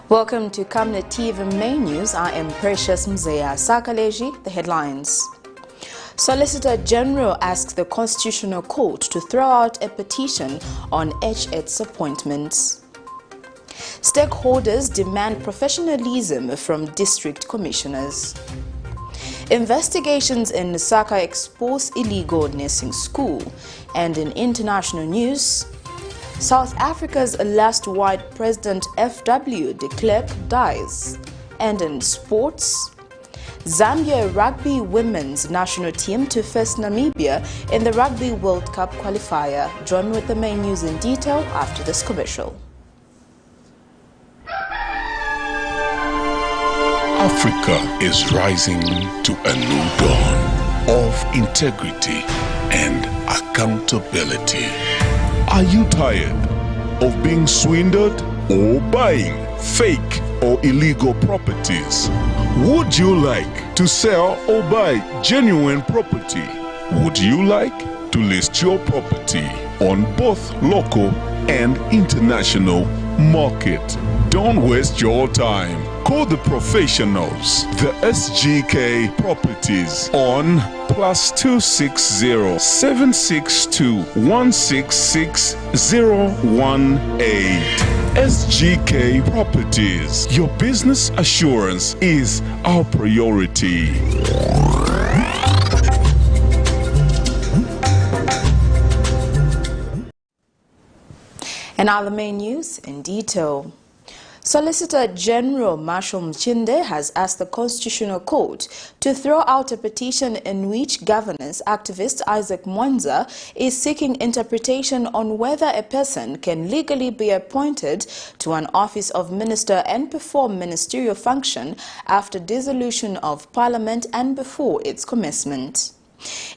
Welcome to Camnet TV Main News. I am Precious Mzeya. Sakaleji, the headlines. Solicitor General asks the Constitutional Court to throw out a petition on HH's appointments. Stakeholders demand professionalism from district commissioners. Investigations in LUSAKA expose illegal nursing school. And in international news, South Africa's last white president FW de Klerk dies. And in sports, Zambia rugby women's national team to face Namibia in the Rugby World Cup qualifier. Join me with the main news in detail after this commercial. Africa is rising to a new dawn of integrity and accountability. Are you tired of being swindled or buying fake or illegal properties? Would you like to sell or buy genuine property? Would you like to list your property on both local and international market? Don't waste your time. Call the professionals, the SGK Properties on +260 762 166 018. SGK Properties. Your business assurance is our priority. And now the main news in detail. Solicitor General Marshall Mchinde has asked the Constitutional Court to throw out a petition in which governance activist Isaac Mwanza is seeking interpretation on whether a person can legally be appointed to an office of minister and perform ministerial function after dissolution of parliament and before its commencement.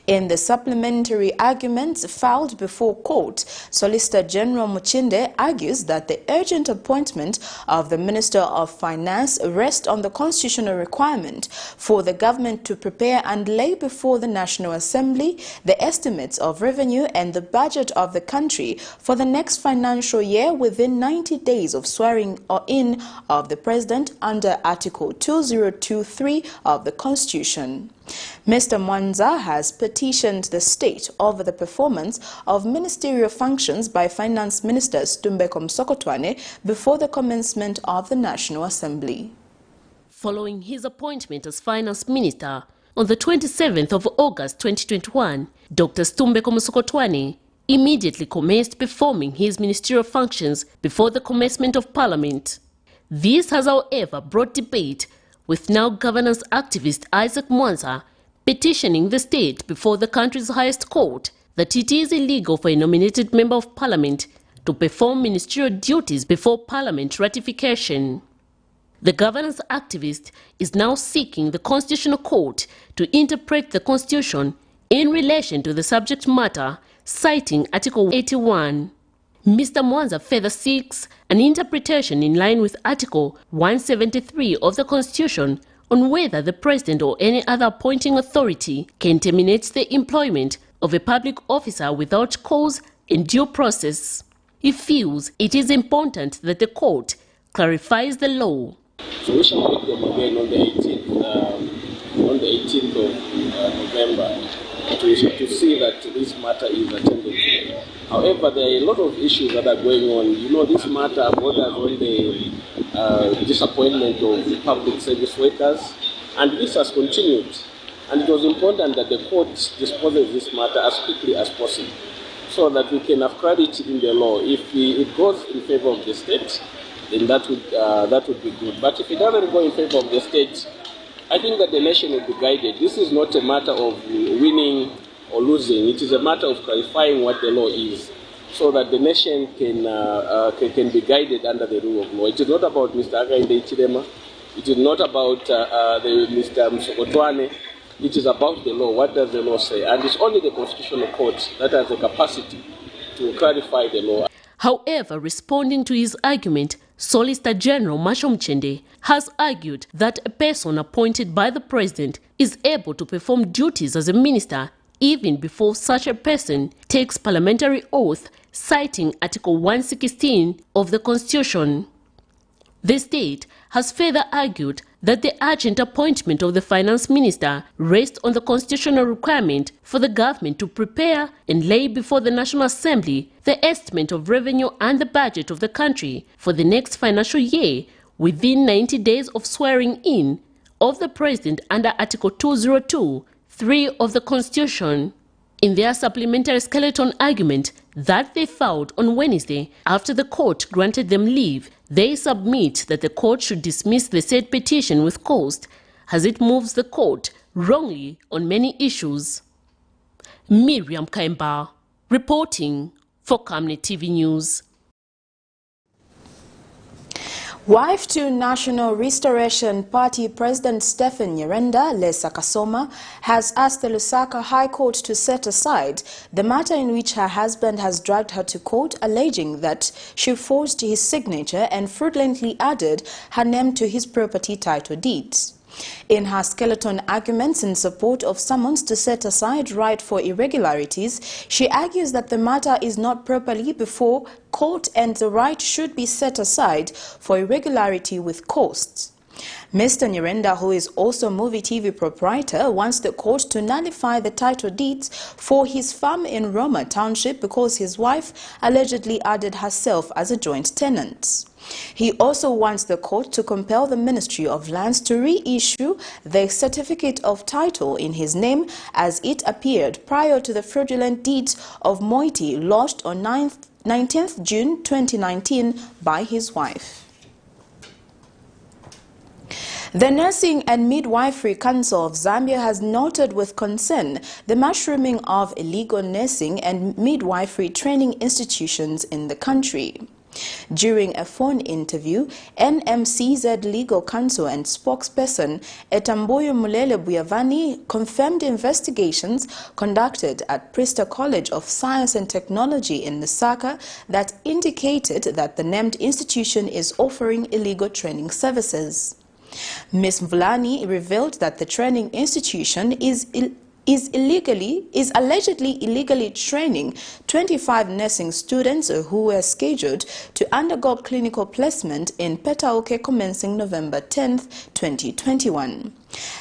In the supplementary arguments filed before court, Solicitor General Mchinde argues that the urgent appointment of the Minister of Finance rests on the constitutional requirement for the government to prepare and lay before the National Assembly the estimates of revenue and the budget of the country for the next financial year within 90 days of swearing in of the President under Article 2023 of the Constitution. Mr. Mwanza has petitioned the state over the performance of ministerial functions by Finance Minister Stumbeko Msokotwane before the commencement of the National Assembly. Following his appointment as Finance Minister on the 27th of August 2021, Dr. Stumbeko Msokotwane immediately commenced performing his ministerial functions before the commencement of Parliament. This has, however, brought debate, with now governance activist Isaac Mwanza petitioning the state before the country's highest court that it is illegal for a nominated member of parliament to perform ministerial duties before parliament ratification. The governance activist is now seeking the Constitutional Court to interpret the Constitution in relation to the subject matter, citing Article 81. Mr. Mwanza further seeks an interpretation in line with Article 173 of the Constitution on whether the President or any other appointing authority can terminate the employment of a public officer without cause and due process. He feels it is important that the court clarifies the law. So we shall make them again on the 18th of November to see that this matter is attended to. However, there are a lot of issues that are going on. You know, this matter borders on the disappointment of public service workers, and this has continued. And it was important that the court disposes this matter as quickly as possible, so that we can have clarity in the law. If it goes in favor of the state, then that would be good. But if it doesn't go in favor of the state, I think that the nation will be guided. This is not a matter of winning or losing. It is a matter of clarifying what the law is, so that the nation can be guided under the rule of law. It is not about Mr. Againde Ichilema. It is not about Mr. Msokotwane. It is about the law. What does the law say? And it's only the Constitutional Court that has the capacity to clarify the law. However, responding to his argument, Solicitor General Marshall Mchinde has argued that a person appointed by the President is able to perform duties as a minister even before such a person takes parliamentary oath, citing Article 116 of the Constitution. The state has further argued that the urgent appointment of the finance minister rests on the constitutional requirement for the government to prepare and lay before the National Assembly the estimate of revenue and the budget of the country for the next financial year within 90 days of swearing in of the president under Article 202(3) of the Constitution. In their supplementary skeleton argument that they filed on Wednesday after the court granted them leave, they submit that the court should dismiss the said petition with cost, as it moves the court wrongly on many issues. Miriam Kaimba, reporting for Camnet TV News. Wife to National Restoration Party President Stephen Nyirenda, LUSAKA, has asked the Lusaka High Court to set aside the matter in which her husband has dragged her to court, alleging that she forged his signature and fraudulently added her name to his property title deeds. In her skeleton arguments in support of summons to set aside right for irregularities, she argues that the matter is not properly before court and the right should be set aside for irregularity with costs. Mr. Nyirenda, who is also movie TV proprietor, wants the court to nullify the title deeds for his farm in Roma Township because his wife allegedly added herself as a joint tenant. He also wants the court to compel the Ministry of Lands to reissue the certificate of title in his name as it appeared prior to the fraudulent deeds of moiety lodged on 19th June 2019 by his wife. The Nursing and Midwifery Council of Zambia has noted with concern the mushrooming of illegal nursing and midwifery training institutions in the country. During a phone interview, NMCZ Legal Counsel and spokesperson Etamboyo Mulele Buyavani confirmed investigations conducted at Prista College of Science and Technology in Lusaka that indicated that the named institution is offering illegal training services. Ms. Mvulani revealed that the training institution is allegedly illegally training 25 nursing students who were scheduled to undergo clinical placement in Petauke commencing November 10, 2021.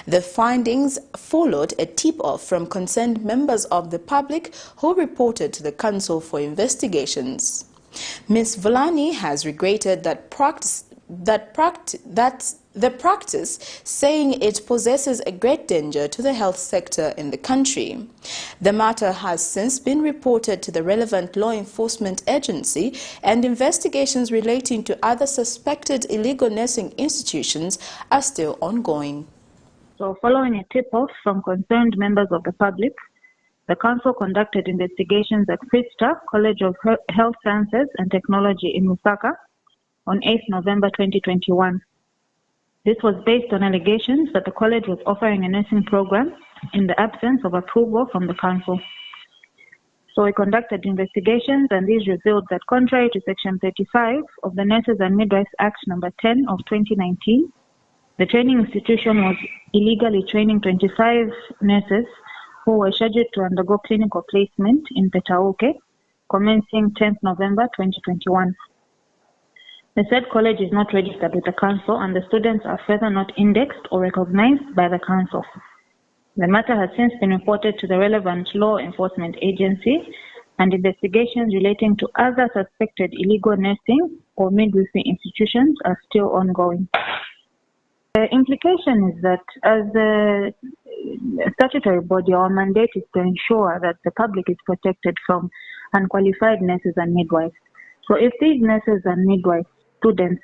The findings followed a tip-off from concerned members of the public who reported to the Council for investigations. Ms. Mvulani has regretted the practice, saying it possesses a great danger to the health sector in the country. The matter has since been reported to the relevant law enforcement agency, and investigations relating to other suspected illegal nursing institutions are still ongoing. So, following a tip-off from concerned members of the public, the Council conducted investigations at Prista College of Health Sciences and Technology in Lusaka on 8 November 2021. This was based on allegations that the college was offering a nursing program in the absence of approval from the council. So we conducted investigations, and these revealed that contrary to Section 35 of the Nurses and Midwives Act number 10 of 2019, the training institution was illegally training 25 nurses who were scheduled to undergo clinical placement in Petauke commencing 10th November 2021. The said college is not registered with the council, and the students are further not indexed or recognized by the council. The matter has since been reported to the relevant law enforcement agency, and investigations relating to other suspected illegal nursing or midwifery institutions are still ongoing. The implication is that as a statutory body, our mandate is to ensure that the public is protected from unqualified nurses and midwives. So if these nurses and midwives students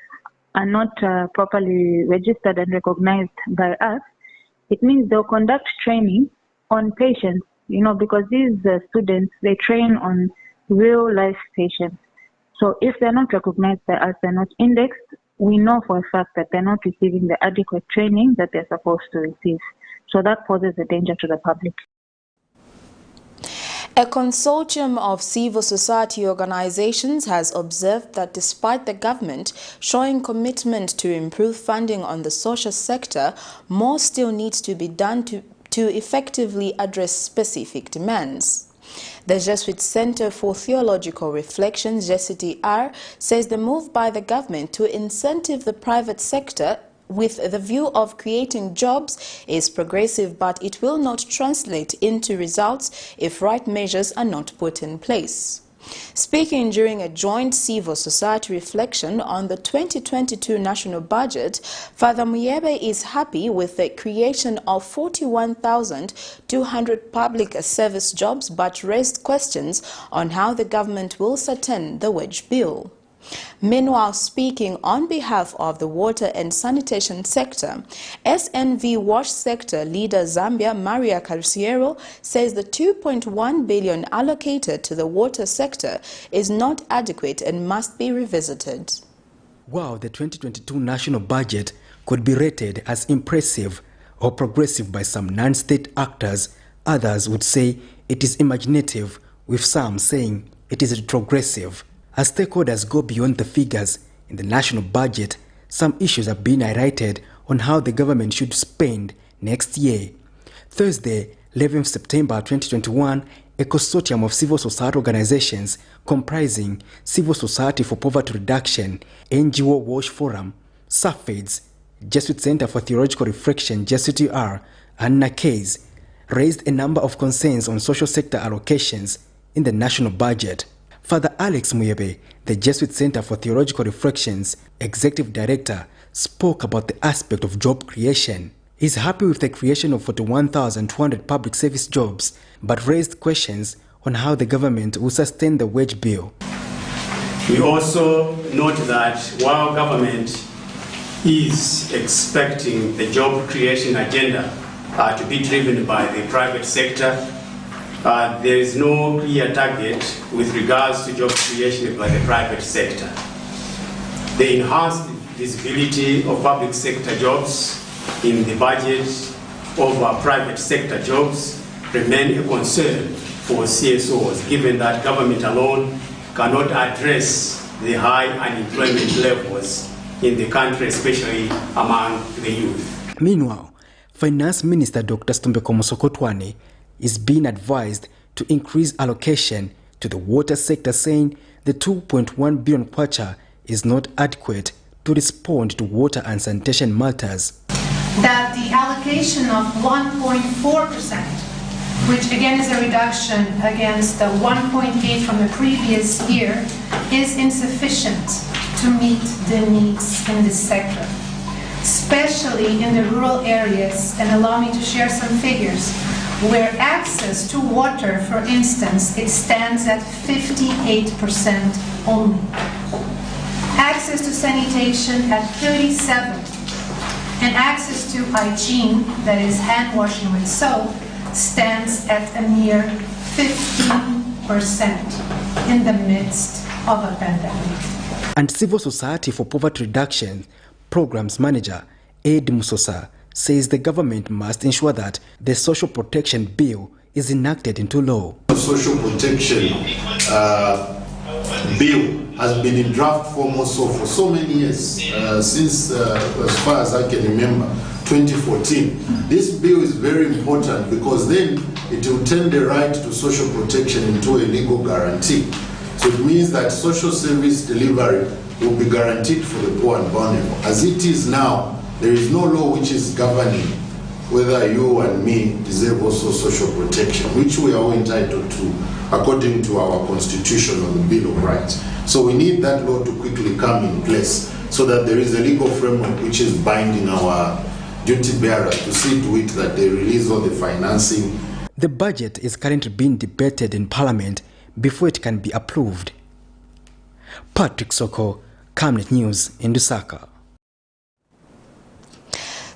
are not properly registered and recognized by us, it means they'll conduct training on patients, because these students, they train on real life patients. So if they're not recognized by us, they're not indexed, we know for a fact that they're not receiving the adequate training that they're supposed to receive. So that poses a danger to the public. A consortium of civil society organizations has observed that despite the government showing commitment to improve funding on the social sector, more still needs to be done to effectively address specific demands. The Jesuit Center for Theological Reflection, JCTR, says the move by the government to incentive the private sector with the view of creating jobs is progressive, but it will not translate into results if right measures are not put in place. Speaking during a joint civil society reflection on the 2022 national budget, Father Muyebe is happy with the creation of 41,200 public service jobs, but raised questions on how the government will sustain the wage bill. Meanwhile, speaking on behalf of the water and sanitation sector, SNV Wash sector leader Zambia Maria Carciero says the 2.1 billion allocated to the water sector is not adequate and must be revisited. While the 2022 national budget could be rated as impressive or progressive by some non-state actors, others would say it is imaginative, with some saying it is retrogressive. As stakeholders go beyond the figures in the national budget, some issues are being highlighted on how the government should spend next year. Thursday, 11 September 2021, a consortium of civil society organizations comprising Civil Society for Poverty Reduction, NGO Wash Forum, SAFEDS, Jesuit Center for Theological Reflection, JCTR, and NACAIS raised a number of concerns on social sector allocations in the national budget. Father Alex Muyebe, the Jesuit Center for Theological Reflections Executive Director, spoke about the aspect of job creation. He's happy with the creation of 41,200 public service jobs, but raised questions on how the government will sustain the wage bill. We also note that while government is expecting the job creation agenda to be driven by the private sector, there is no clear target with regards to job creation by the private sector. The enhanced visibility of public sector jobs in the budget over private sector jobs remain a concern for CSOs, given that government alone cannot address the high unemployment levels in the country, especially among the youth. Meanwhile, Finance Minister Dr. Stumbe Komosokotwane is being advised to increase allocation to the water sector, saying the 2.1 billion kwacha is not adequate to respond to water and sanitation matters. That the allocation of 1.4%, which again is a reduction against the 1.8 from the previous year, is insufficient to meet the needs in this sector, especially in the rural areas. And allow me to share some figures. Where access to water, for instance, it stands at 58% only. Access to sanitation at 37%, and access to hygiene, that is hand washing with soap, stands at a mere 15% in the midst of a pandemic. And Civil Society for Poverty Reduction Programs Manager Ed Musosa says the government must ensure that the Social Protection Bill is enacted into law. The Social Protection Bill has been in draft form also for so many years, since as far as I can remember, 2014. This bill is very important because then it will turn the right to social protection into a legal guarantee. So it means that social service delivery will be guaranteed for the poor and vulnerable. As it is now, there is no law which is governing whether you and me deserve also social protection, which we are all entitled to according to our constitution on the Bill of Rights. So we need that law to quickly come in place so that there is a legal framework which is binding our duty bearers to see to it that they release all the financing. The budget is currently being debated in Parliament before it can be approved. Patrick Soko, Camnet News in Lusaka.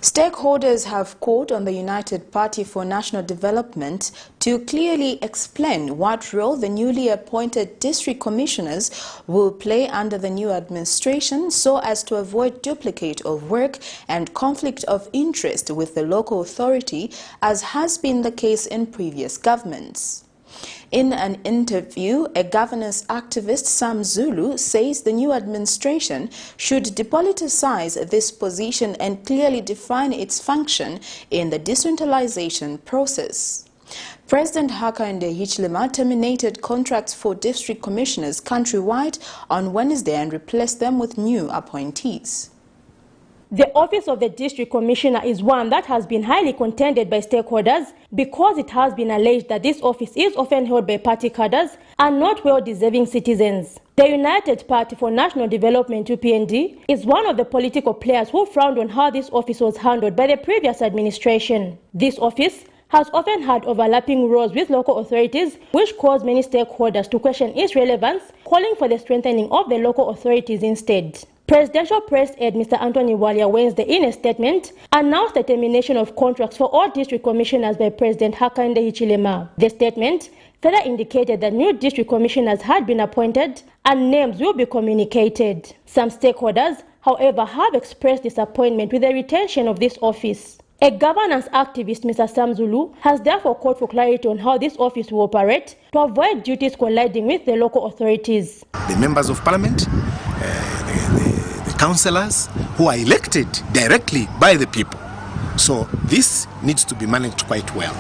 Stakeholders have called on the United Party for National Development to clearly explain what role the newly appointed district commissioners will play under the new administration so as to avoid duplicate of work and conflict of interest with the local authority, as has been the case in previous governments. In an interview, a governance activist, Sam Zulu, says the new administration should depoliticize this position and clearly define its function in the decentralization process. President Hakainde Hichilema terminated contracts for district commissioners countrywide on Wednesday and replaced them with new appointees. The office of the district commissioner is one that has been highly contended by stakeholders because it has been alleged that this office is often held by party cadres and not well-deserving citizens. The United Party for National Development, UPND, is one of the political players who frowned on how this office was handled by the previous administration. This office has often had overlapping roles with local authorities, which caused many stakeholders to question its relevance, calling for the strengthening of the local authorities instead. Presidential Press Aide Mr. Anthony Walia Wednesday, in a statement, announced the termination of contracts for all district commissioners by President Hakainde Hichilema. The statement further indicated that new district commissioners had been appointed and names will be communicated. Some stakeholders, however, have expressed disappointment with the retention of this office. A governance activist, Mr. Sam Zulu, has therefore called for clarity on how this office will operate to avoid duties colliding with the local authorities. The members of parliament, the councillors who are elected directly by the people. So this needs to be managed quite well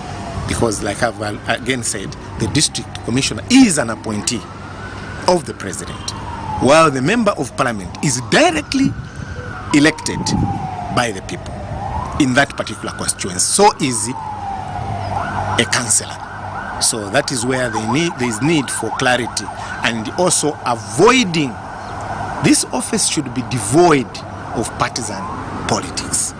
because, like I've again said, the district commissioner is an appointee of the president, while the member of parliament is directly elected by the people in that particular constituency. So is a councillor. So that is where there is need for clarity and also avoiding. This office should be devoid of partisan politics.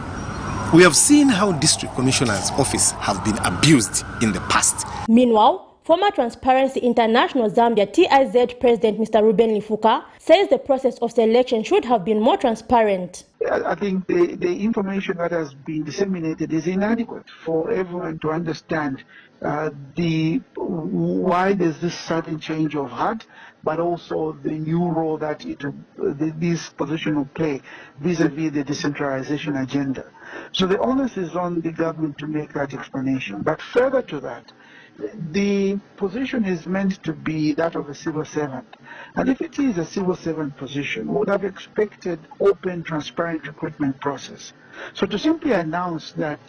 We have seen how district commissioners' office have been abused in the past. Meanwhile, former Transparency International Zambia TIZ President Mr. Ruben Lifuka says the process of selection should have been more transparent. I think the information that has been disseminated is inadequate for everyone to understand why there's this sudden change of heart, but also the new role that this position will play vis-a-vis the decentralization agenda. So the onus is on the government to make that explanation. But further to that, the position is meant to be that of a civil servant. And if it is a civil servant position, we would have expected open, transparent recruitment process. So to simply announce that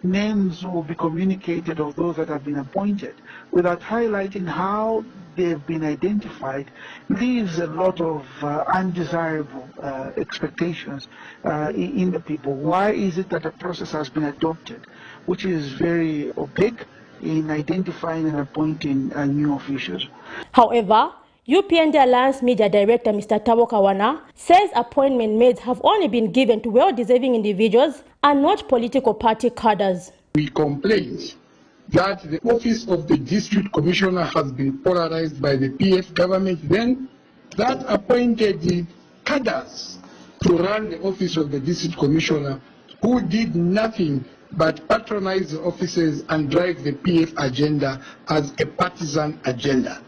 names will be communicated of those that have been appointed without highlighting how they've been identified leaves a lot of undesirable expectations in the people. Why is it that a process has been adopted which is very opaque in identifying and appointing new officials? However, UPND Alliance Media Director Mr. Tabo Kawana says appointment maids have only been given to well-deserving individuals and not political party cadres. We complain that the office of the district commissioner has been polarized by the PF government, then that appointed the cadres to run the office of the district commissioner who did nothing but patronize the offices and drive the PF agenda as a partisan agenda.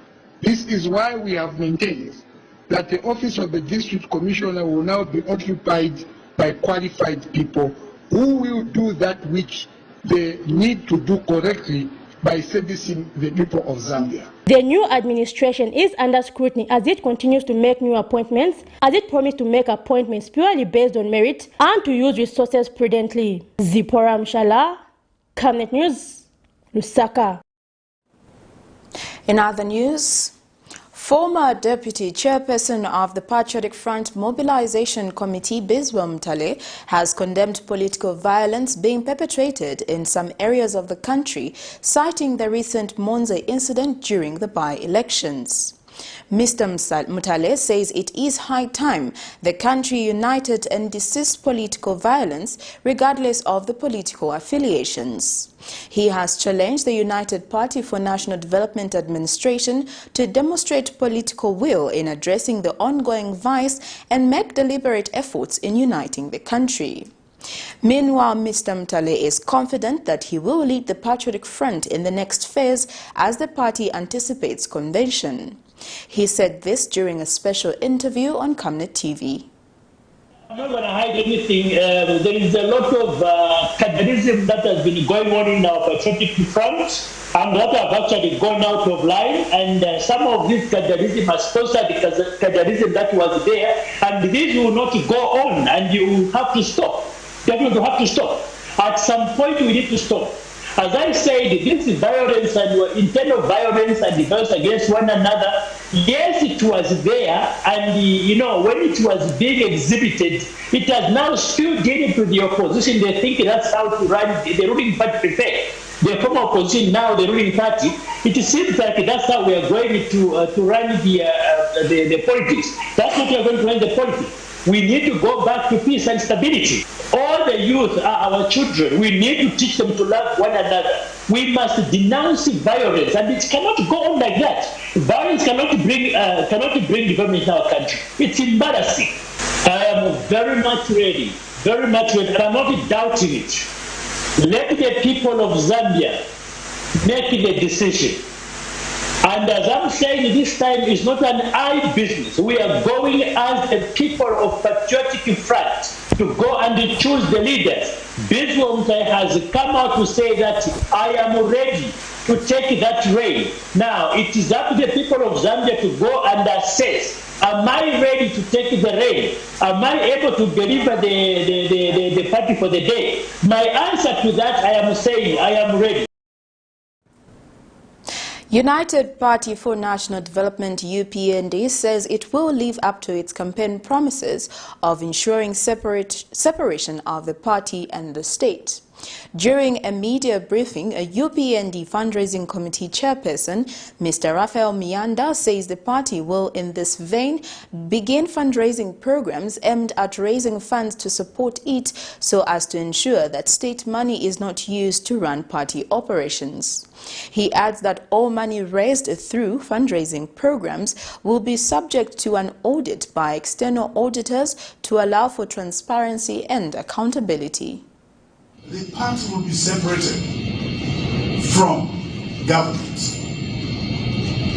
This is why we have maintained that the office of the district commissioner will now be occupied by qualified people who will do that which they need to do correctly by servicing the people of Zambia. The new administration is under scrutiny as it continues to make new appointments, as it promised to make appointments purely based on merit and to use resources prudently. Zipporah Mshala, Camnet News, Lusaka. In other news, former Deputy Chairperson of the Patriotic Front Mobilization Committee, Bizwa Mutale, has condemned political violence being perpetrated in some areas of the country, citing the recent Monze incident during the by-elections. Mr. Mutale says it is high time the country united and desist political violence regardless of the political affiliations. He has challenged the United Party for National Development administration to demonstrate political will in addressing the ongoing vice and make deliberate efforts in uniting the country. Meanwhile, Mr. Mutale is confident that he will lead the Patriotic Front in the next phase as the party anticipates convention. He said this during a special interview on Camnet TV. I'm not going to hide anything. There is a lot of cadreism that has been going on in our Patriotic Front, and that have actually gone out of line. And some of this cadreism has sponsored the cadreism that was there, and this will not go on, and you have to stop. Definitely have to stop. At some point, we need to stop. As I said, this violence and internal violence and violence against one another, yes, it was there, and when it was being exhibited, it has now spilled into the opposition. They think that's how to run the ruling party prefer. The former opposition, now the ruling party. It seems like that's how we are going to run the politics. That's what we are going to run the politics. We need to go back to peace and stability. All the youth are our children. We need to teach them to love one another. We must denounce violence, and it cannot go on like that. Violence cannot bring development in our country. It's embarrassing. I am very much ready, and I'm not doubting it. Let the people of Zambia make the decision. And as I'm saying, this time is not an I business. We are going as a people of patriotic front to go and choose the leaders. Biswamta has come out to say that I am ready to take that reign. Now, it is up to the people of Zambia to go and assess. Am I ready to take the reign? Am I able to deliver the party for the day? My answer to that, I am saying I am ready. United Party for National Development UPND says it will live up to its campaign promises of ensuring separation of the party and the state. During a media briefing, a UPND fundraising committee chairperson, Mr. Raphael Mianda, says the party will, in this vein, begin fundraising programs aimed at raising funds to support it so as to ensure that state money is not used to run party operations. He adds that all money raised through fundraising programs will be subject to an audit by external auditors to allow for transparency and accountability. The party will be separated from government.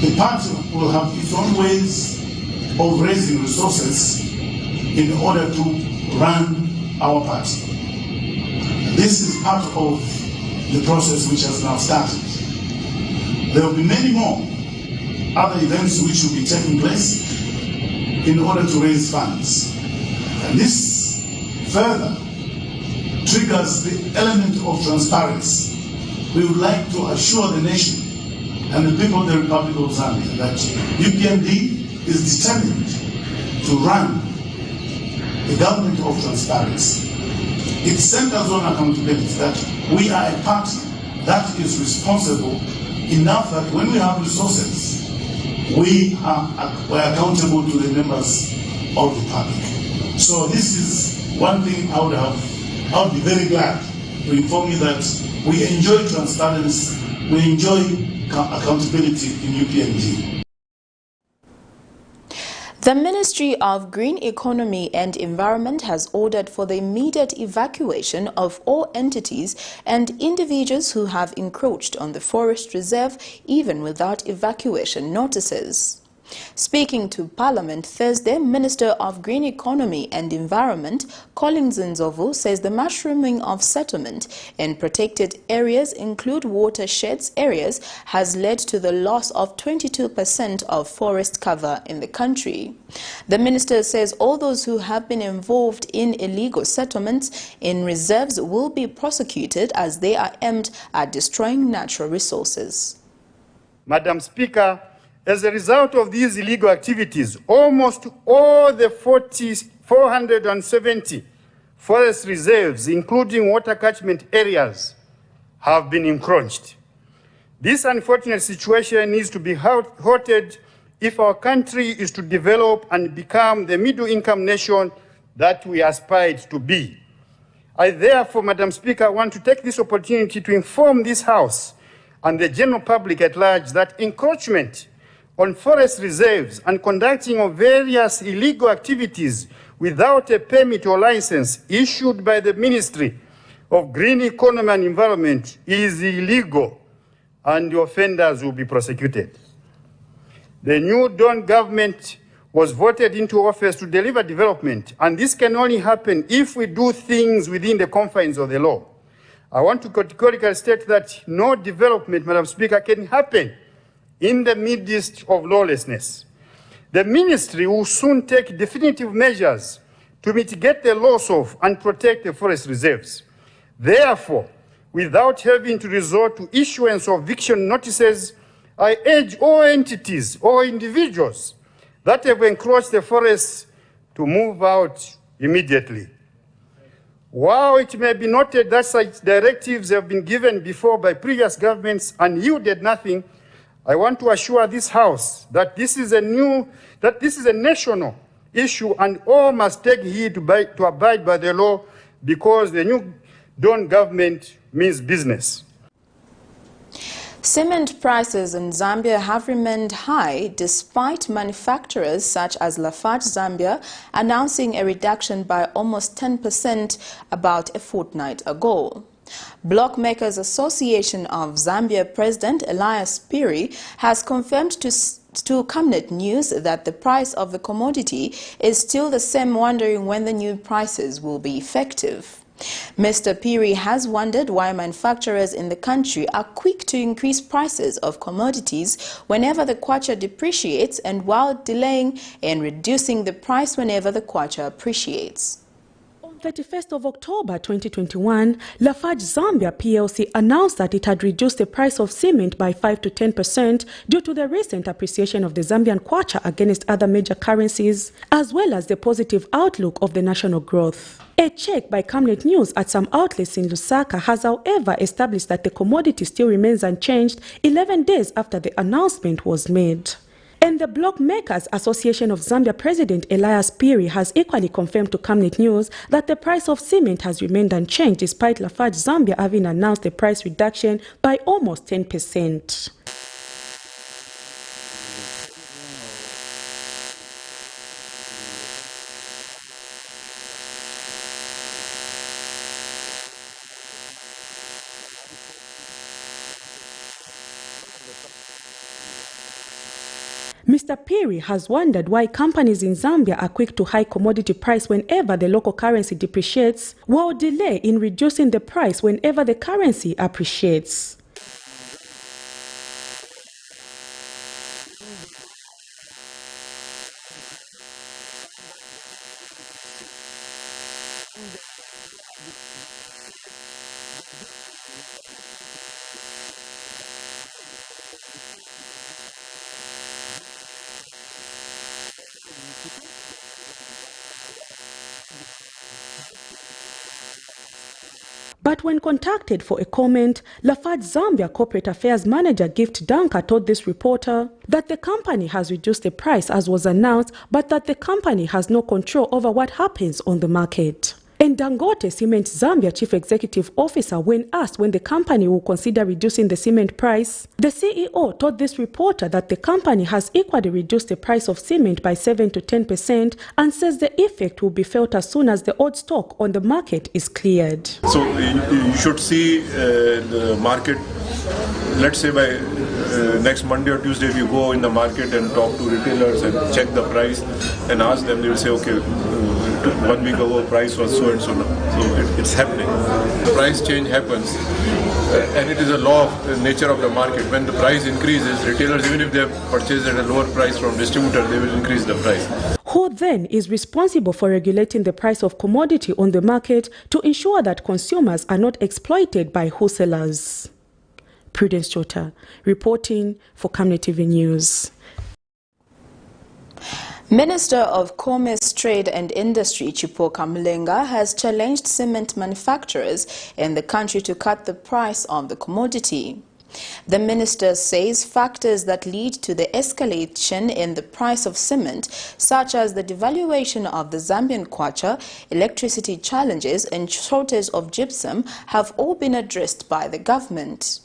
The party will have its own ways of raising resources in order to run our party. This is part of the process which has now started. There will be many more other events which will be taking place in order to raise funds. And this further triggers the element of transparency. We would like to assure the nation and the people of the Republic of Zambia that UPND is determined to run the government of transparency. It centers on accountability, that we are a party that is responsible enough that when we have resources, we are accountable to the members of the public. So this is one thing I would be very glad to inform you that we enjoy transparency, we enjoy accountability in UPND. The Ministry of Green Economy and Environment has ordered for the immediate evacuation of all entities and individuals who have encroached on the forest reserve, even without evacuation notices. Speaking to Parliament Thursday, Minister of Green Economy and Environment, Collins Nzovu, says the mushrooming of settlement in protected areas, include watersheds areas, has led to the loss of 22% of forest cover in the country. The minister says all those who have been involved in illegal settlements in reserves will be prosecuted as they are aimed at destroying natural resources. Madam Speaker, as a result of these illegal activities, almost all the 470 forest reserves, including water catchment areas, have been encroached. This unfortunate situation needs to be halted if our country is to develop and become the middle-income nation that we aspired to be. I therefore, Madam Speaker, want to take this opportunity to inform this House and the general public at large that encroachment on forest reserves and conducting of various illegal activities without a permit or license issued by the Ministry of Green Economy and Environment is illegal, and the offenders will be prosecuted. The new Dawn government was voted into office to deliver development, and this can only happen if we do things within the confines of the law. I want to categorically state that no development, Madam Speaker, can happen in the midst of lawlessness. The ministry will soon take definitive measures to mitigate the loss of and protect the forest reserves. Therefore, without having to resort to issuance of eviction notices, I urge all entities or individuals that have encroached the forests to move out immediately. While it may be noted that such directives have been given before by previous governments and yielded nothing, I want to assure this House that this is a national issue and all must take heed to abide by the law, because the new Dawn government means business. Cement prices in Zambia have remained high despite manufacturers such as Lafarge Zambia announcing a reduction by almost 10% about a fortnight ago. Blockmakers Association of Zambia President Elias Piri has confirmed to Camnet News that the price of the commodity is still the same, wondering when the new prices will be effective. Mr. Piri has wondered why manufacturers in the country are quick to increase prices of commodities whenever the kwacha depreciates, and while delaying in reducing the price whenever the kwacha appreciates. On 31st of October 2021, Lafarge Zambia PLC announced that it had reduced the price of cement by 5 to 10% due to the recent appreciation of the Zambian kwacha against other major currencies, as well as the positive outlook of the national growth. A check by Camnet News at some outlets in Lusaka has, however, established that the commodity still remains unchanged 11 days after the announcement was made. And the Blockmakers Association of Zambia President Elias Piri has equally confirmed to Camnet News that the price of cement has remained unchanged despite Lafarge Zambia having announced a price reduction by almost 10%. Mr. Piri has wondered why companies in Zambia are quick to hike commodity price whenever the local currency depreciates, while delay in reducing the price whenever the currency appreciates. But when contacted for a comment, Lafarge Zambia Corporate Affairs Manager Gift Danka told this reporter that the company has reduced the price as was announced, but that the company has no control over what happens on the market. And Dangote Cement Zambia Chief Executive Officer, when asked when the company will consider reducing the cement price, the CEO told this reporter that the company has equally reduced the price of cement by 7 to 10% and says the effect will be felt as soon as the old stock on the market is cleared. So you should see the market, let's say by next Monday or Tuesday, if you go in the market and talk to retailers and check the price and ask them, they will say, okay, 1 week ago price was so and so now. So it's happening. The price change happens and it is a law of the nature of the market. When the price increases, retailers, even if they have purchased at a lower price from distributor, they will increase the price. Who then is responsible for regulating the price of commodity on the market to ensure that consumers are not exploited by wholesalers? Prudence Chota, reporting for Camnet TV News. Minister of Commerce, Trade and Industry Chipoka Mlenga has challenged cement manufacturers in the country to cut the price of the commodity. The minister says factors that lead to the escalation in the price of cement, such as the devaluation of the Zambian kwacha, electricity challenges and shortage of gypsum, have all been addressed by the government.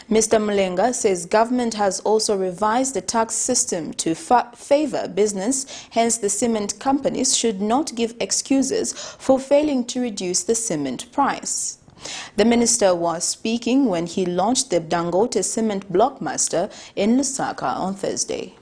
Mr. Mlenga says government has also revised the tax system to favor business, hence the cement companies should not give excuses for failing to reduce the cement price. The minister was speaking when he launched the Dangote Cement Blockmaster in Lusaka on Thursday.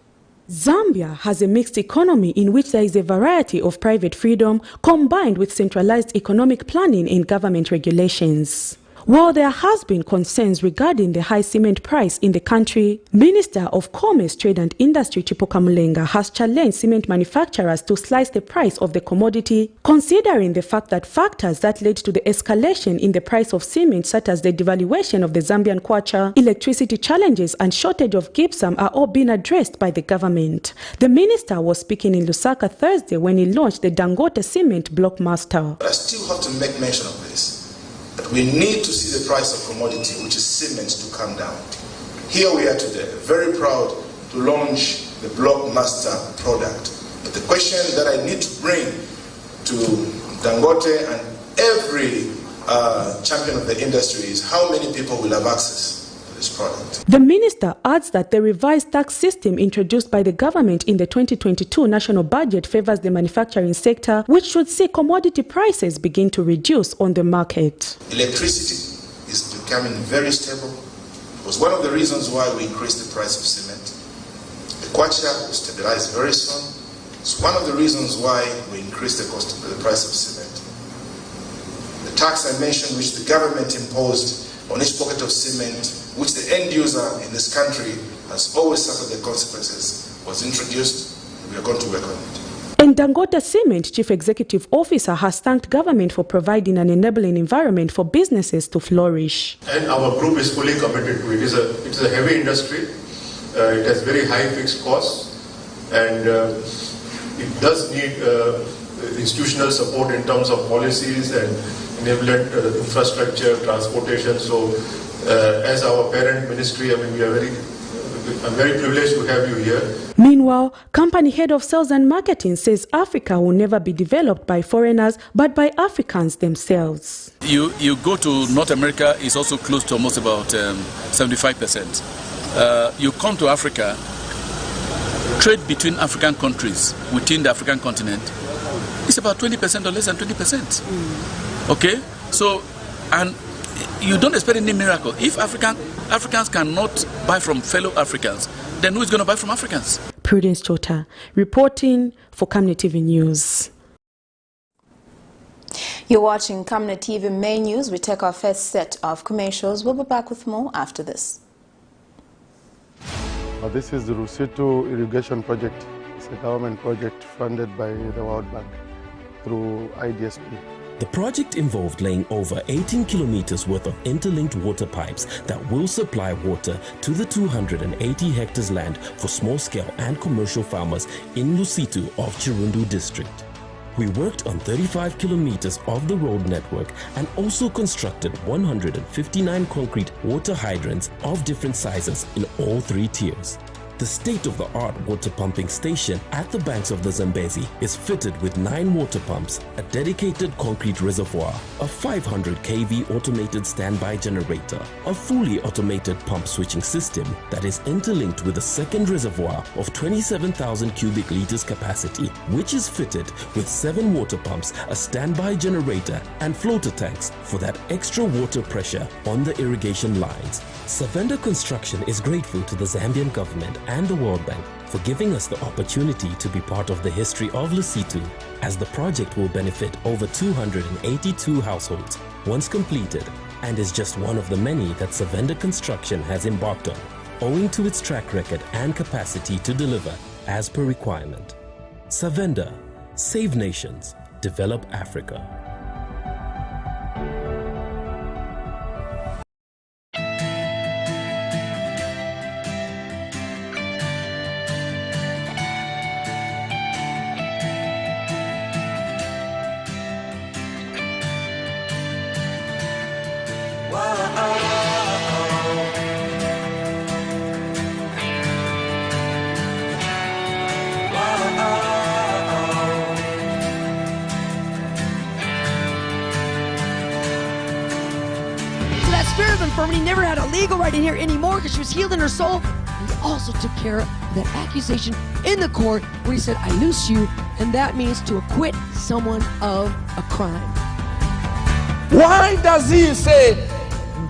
Zambia has a mixed economy in which there is a variety of private freedom combined with centralized economic planning and government regulations. While there has been concerns regarding the high cement price in the country, Minister of Commerce, Trade and Industry Chipoka Mulenga has challenged cement manufacturers to slice the price of the commodity, considering the fact that factors that led to the escalation in the price of cement, such as the devaluation of the Zambian kwacha, electricity challenges and shortage of gypsum are all being addressed by the government. The minister was speaking in Lusaka Thursday when he launched the Dangote Cement Blockmaster. But I still have to make mention of this. That we need to see the price of commodity, which is cement, to come down. Here we are today, very proud to launch the Blockmaster product. But the question that I need to bring to Dangote and every champion of the industry is how many people will have access to this product. The minister adds that the revised tax system introduced by the government in the 2022 national budget favors the manufacturing sector, which should see commodity prices begin to reduce on the market. Electricity is becoming very stable. It was one of the reasons why we increased the price of cement. The kwacha will stabilize very soon. It's one of the reasons why we increased the price of cement. The tax I mentioned, which the government imposed on each pocket of cement, which the end user in this country has always suffered the consequences, was introduced. We are going to work on it. And Dangote Cement Chief Executive Officer has thanked government for providing an enabling environment for businesses to flourish. And our group is fully committed to it. It's a heavy industry. It has very high fixed costs, and it does need institutional support in terms of policies and enabling infrastructure, transportation. So as our parent ministry, I mean, I'm very privileged to have you here. Meanwhile, company head of sales and marketing says Africa will never be developed by foreigners, but by Africans themselves. You go to North America, it's also close to almost about 75%. You come to Africa, trade between African countries within the African continent, it's about 20% or less than 20%. Okay? So, and you don't expect any miracle. If Africans cannot buy from fellow Africans, then who is going to buy from Africans? Prudence Chota, reporting for Camnet TV News. You're watching Camnet TV Main News. We take our first set of commercials. We'll be back with more after this. This is the Rusito Irrigation Project. It's a government project funded by the World Bank through IDSP. The project involved laying over 18 kilometers worth of interlinked water pipes that will supply water to the 280 hectares land for small-scale and commercial farmers in Lusito of Chirundu district. We worked on 35 kilometers of the road network and also constructed 159 concrete water hydrants of different sizes in all 3 tiers. The state-of-the-art water pumping station at the banks of the Zambezi is fitted with 9 water pumps, a dedicated concrete reservoir, a 500 kV automated standby generator, a fully automated pump switching system that is interlinked with a second reservoir of 27,000 cubic liters capacity, which is fitted with 7 water pumps, a standby generator and floater tanks for that extra water pressure on the irrigation lines. Savenda Construction is grateful to the Zambian government and the World Bank for giving us the opportunity to be part of the history of Lusito, as the project will benefit over 282 households once completed, and is just one of the many that Savenda Construction has embarked on, owing to its track record and capacity to deliver as per requirement. Savenda, save nations, develop Africa. Infirmity never had a legal right in here anymore because she was healed in her soul. He also took care of that accusation in the court where he said, I loose you, and that means to acquit someone of a crime. Why does he say,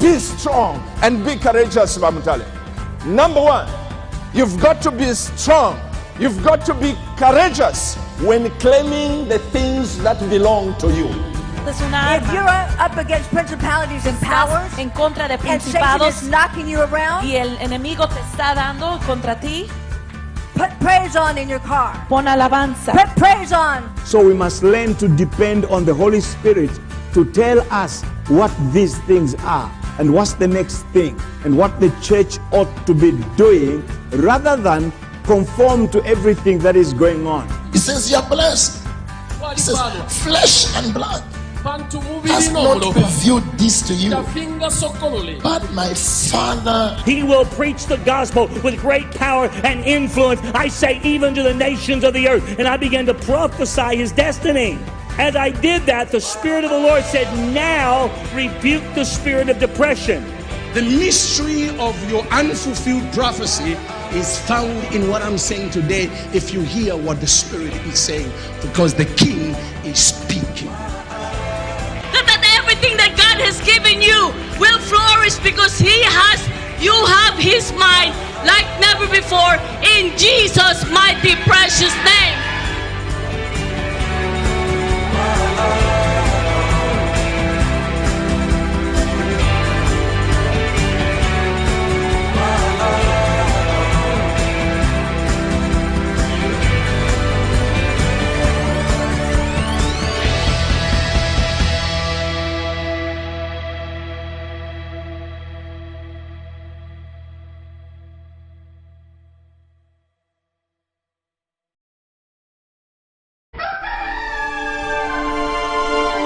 be strong and be courageous, Mamutale? Number one, you've got to be strong. You've got to be courageous when claiming the things that belong to you. Esto es una arma. If you're up against principalities and powers, en contra de and Satan principados is knocking you around, y el enemigo te está dando contra ti, put praise on in your car. pon alabanza. Put praise on. So we must learn to depend on the Holy Spirit to tell us what these things are and what's the next thing and what the church ought to be doing, rather than conform to everything that is going on. He says you're blessed. He says flesh and blood has not revealed this to you, but my Father. He will preach the gospel with great power and influence, I say, even to the nations of the earth. And I began to prophesy his destiny. As I did that, the Spirit of the Lord said, now rebuke the spirit of depression. The mystery of your unfulfilled prophecy is found in what I'm saying today, if you hear what the Spirit is saying, because the King is speaking. That everything that God has given you will flourish, because you have his mind like never before, in Jesus' mighty precious name.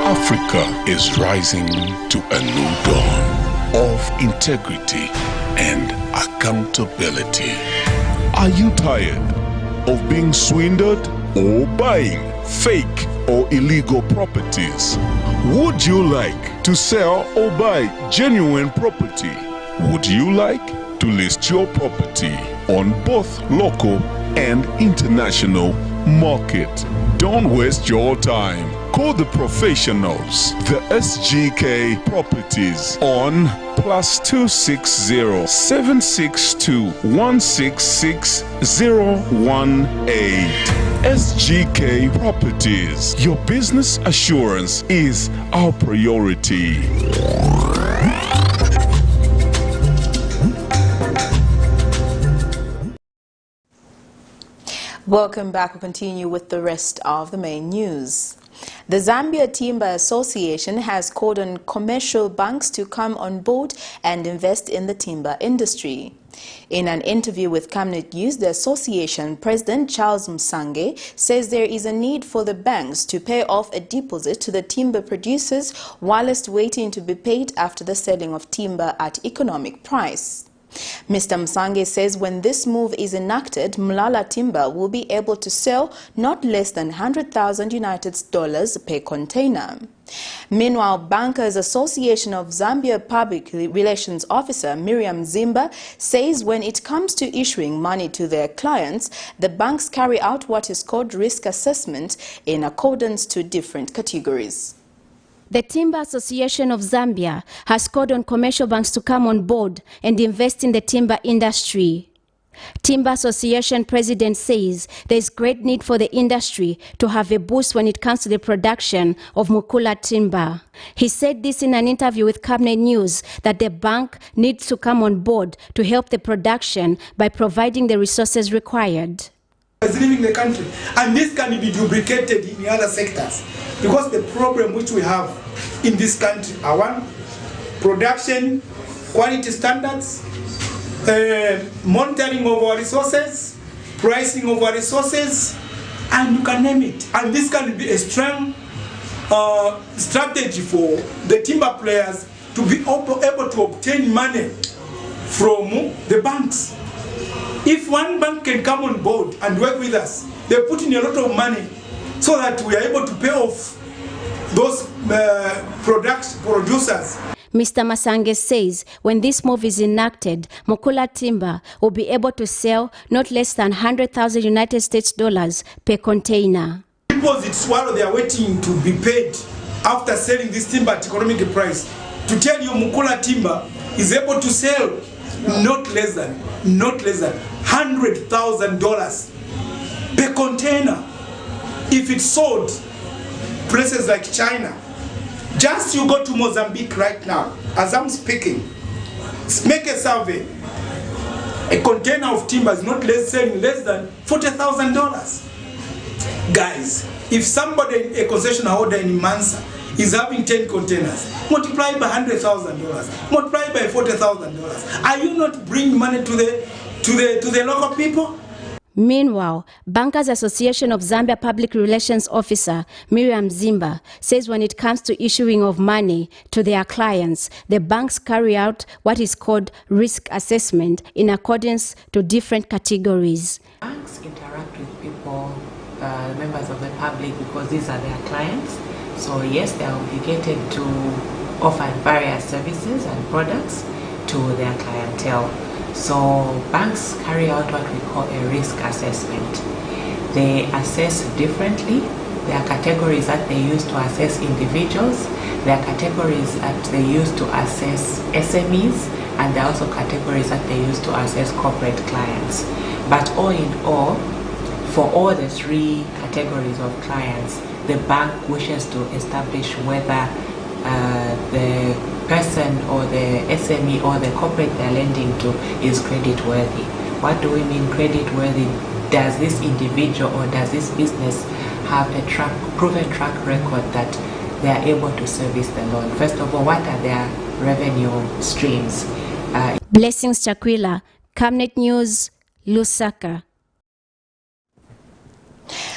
Africa is rising to a new dawn of integrity and accountability. Are you tired of being swindled or buying fake or illegal properties? Would you like to sell or buy genuine property? Would you like to list your property on both local and international market? Don't waste your time. Call the professionals, the SGK Properties, on +260 762 166 018. SGK Properties. Your business assurance is our priority. Welcome back. We'll continue with the rest of the main news. The Zambia Timber Association has called on commercial banks to come on board and invest in the timber industry. In an interview with Camnet News, the association president Charles Msange says there is a need for the banks to pay off a deposit to the timber producers whilst waiting to be paid after the selling of timber at economic price. Mr. Msange says when this move is enacted, Mlala Timber will be able to sell not less than $100,000 per container. Meanwhile, Bankers Association of Zambia Public Relations Officer Miriam Zimba says when it comes to issuing money to their clients, the banks carry out what is called risk assessment in accordance to different categories. The Timber Association of Zambia has called on commercial banks to come on board and invest in the timber industry. Timber Association President says there is great need for the industry to have a boost when it comes to the production of Mukula timber. He said this in an interview with Camnet News, that the bank needs to come on board to help the production by providing the resources required. Is leaving the country, and this can be duplicated in other sectors, because the problem which we have in this country are one, production, quality standards, monitoring of our resources, pricing of our resources, and you can name it. And this can be a strong strategy for the timber players to be able to obtain money from the banks. If one bank can come on board and work with us, they put in a lot of money so that we are able to pay off those producers. Mr. Masange says when this move is enacted, Mukula Timber will be able to sell not less than $100,000 United States per container. Deposits while they are waiting to be paid after selling this timber at economic price. To tell you, Mukula Timber is able to sell not less than $100,000 per container. If it's sold places like China, Just you go to Mozambique right now, as I'm speaking, make a survey. A container of timber is not selling less than $40,000. Guys, if somebody, a concession holder in Mansa, is having 10 containers, multiply by $100,000, multiply by $40,000. Are you not bringing money to the local people? Meanwhile, Bankers Association of Zambia Public Relations Officer Miriam Zimba says when it comes to issuing of money to their clients, the banks carry out what is called risk assessment in accordance to different categories. Banks interact with people, members of the public, because these are their clients. So yes, they are obligated to offer various services and products to their clientele. So banks carry out what we call a risk assessment. They assess differently. There are categories that they use to assess individuals. There are categories that they use to assess SMEs, and there are also categories that they use to assess corporate clients. But all in all, for all the three categories of clients, the bank wishes to establish whether the person or the SME or the corporate they're lending to is credit worthy. What do we mean credit worthy? Does this individual or does this business have a proven track record that they are able to service the loan? First of all, what are their revenue streams? Blessings Chakwila, Camnet News, Lusaka.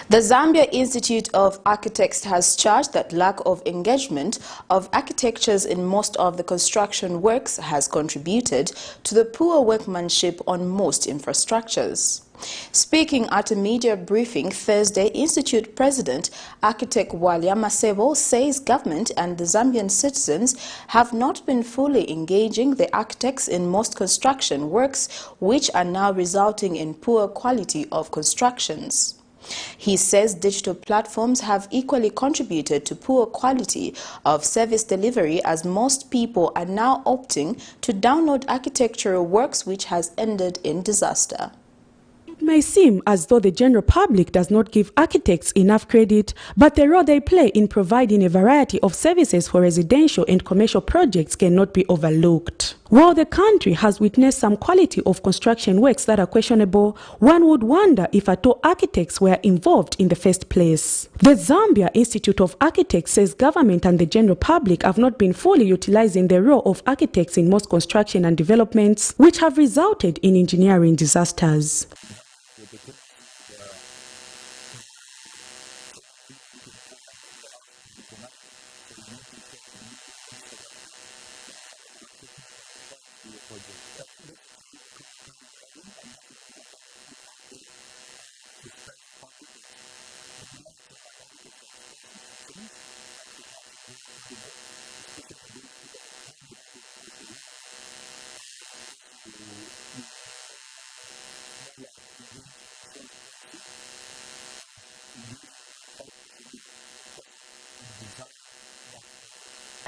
The Zambia Institute of Architects has charged that lack of engagement of architects in most of the construction works has contributed to the poor workmanship on most infrastructures. Speaking at a media briefing Thursday, Institute President Architect Walia Masebo says government and the Zambian citizens have not been fully engaging the architects in most construction works, which are now resulting in poor quality of constructions. He says digital platforms have equally contributed to poor quality of service delivery, as most people are now opting to download architectural works, which has ended in disaster. It may seem as though the general public does not give architects enough credit, but the role they play in providing a variety of services for residential and commercial projects cannot be overlooked. While the country has witnessed some quality of construction works that are questionable, one would wonder if at all architects were involved in the first place. The Zambia Institute of Architects says government and the general public have not been fully utilizing the role of architects in most construction and developments, which have resulted in engineering disasters.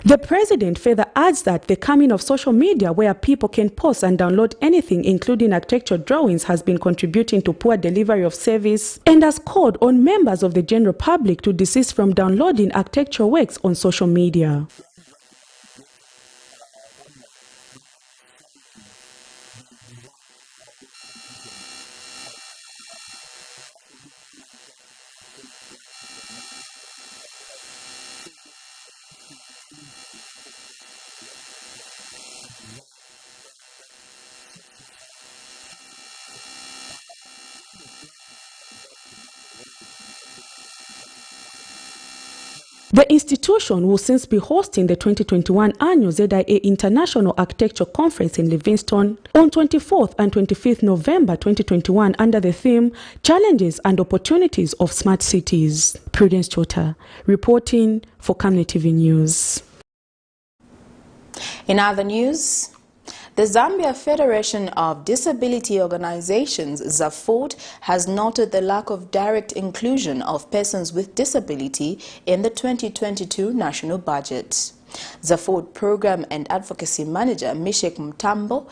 The president further adds that the coming of social media, where people can post and download anything, including architectural drawings, has been contributing to poor delivery of service, and has called on members of the general public to desist from downloading architectural works on social media. The institution will since be hosting the 2021 annual ZIA International Architecture Conference in Livingstone on 24th and 25th November 2021 under the theme Challenges and Opportunities of Smart Cities. Prudence Chota, reporting for Camnet TV News. In other news, the Zambia Federation of Disability Organizations, ZAFOD, has noted the lack of direct inclusion of persons with disability in the 2022 national budget. ZAFOD Program and Advocacy Manager Mishek Mtambo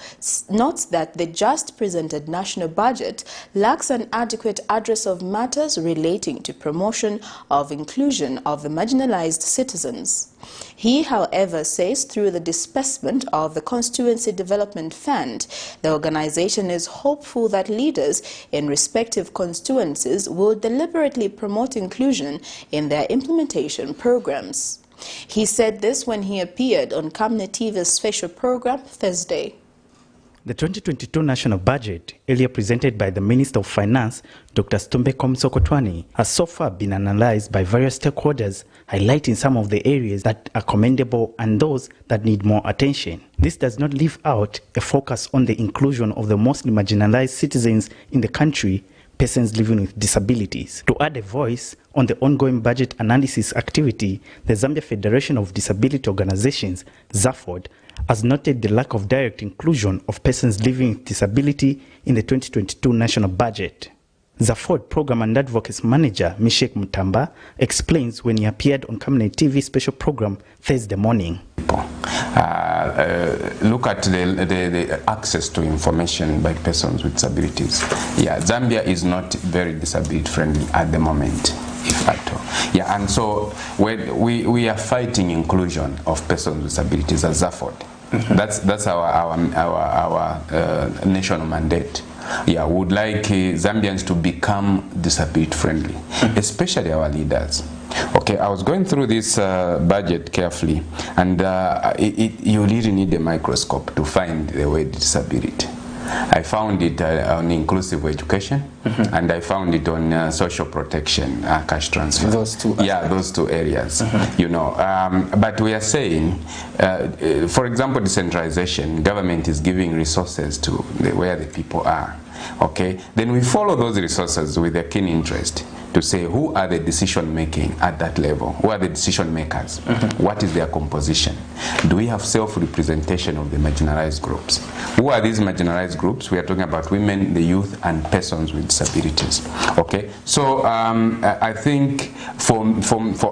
notes that the just presented national budget lacks an adequate address of matters relating to promotion of inclusion of the marginalized citizens. He, however, says through the disbursement of the Constituency Development Fund, the organization is hopeful that leaders in respective constituencies will deliberately promote inclusion in their implementation programs. He said this when he appeared on Camnet TV's special program Thursday. The 2022 national budget, earlier presented by the Minister of Finance, Dr. Stumbe Komsokotwani, has so far been analyzed by various stakeholders, highlighting some of the areas that are commendable and those that need more attention. This does not leave out a focus on the inclusion of the mostly marginalized citizens in the country, persons living with disabilities. To add a voice on the ongoing budget analysis activity, the Zambia Federation of Disability Organizations, ZAFOD, has noted the lack of direct inclusion of persons living with disability in the 2022 national budget. ZAFOD Program and Advocacy Manager Mishek Mutamba explains when he appeared on Camnet TV special program Thursday morning. Look at the access to information by persons with disabilities. Yeah, Zambia is not very disability friendly at the moment, if at all. Yeah, and so we are fighting inclusion of persons with disabilities as ZAFOD. That's our national mandate. Yeah, we would like Zambians to become disability friendly, especially our leaders. Okay, I was going through this budget carefully, and you really need a microscope to find the word disability. I found it on inclusive education, and I found it on social protection, cash transfer. Those two. Yeah, those two areas. You know, but we are saying, for example, decentralization. Government is giving resources to where the people are. Okay, then we follow those resources with a keen interest to say who are the decision making at that level, who are the decision makers, what is their composition, do we have self-representation of the marginalized groups, who are these marginalized groups? We are talking about women, the youth, and persons with disabilities. Okay, so I think for